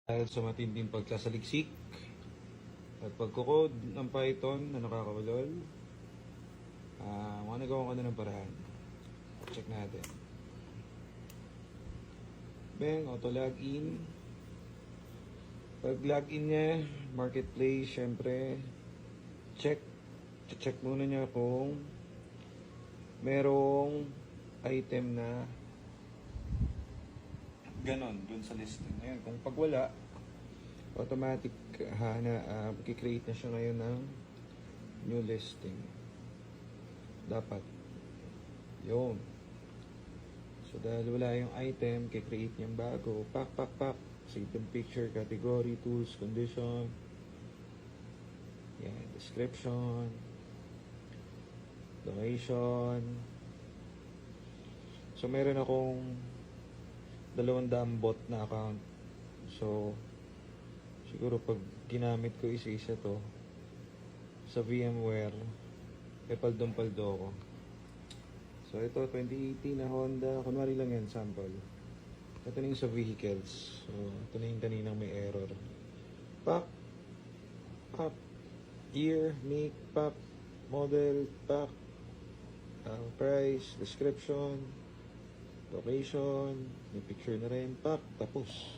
Dahil sa matinding pagsasaliksik at pagkukod ng Python na nakakaulol, nagawa ko na ng paraan. Check natin. Bang, auto login. Pag login niya, marketplace, syempre, check muna niya kung merong item na ganon dun sa listing. Ngayon, kung pag wala, automatic kikreate na siya ngayon ng new listing. Dapat. Yun. So, dahil wala yung item, kikreate niyang bago. Pak. Save and picture, category, tools, condition. Yan, description. Location. So, meron akong 200 bot na account. So, siguro pag ginamit ko isa-isa to sa VMware, paldong-paldo ko. So, ito, 2018 na Honda. Kunwari lang yan, sample. Ito na yung sa vehicles. So, ito na yung kaninang may error. Pak. Year, make, pak. Model, pak. Price, description, location, may picture na rin, pak. Tapos.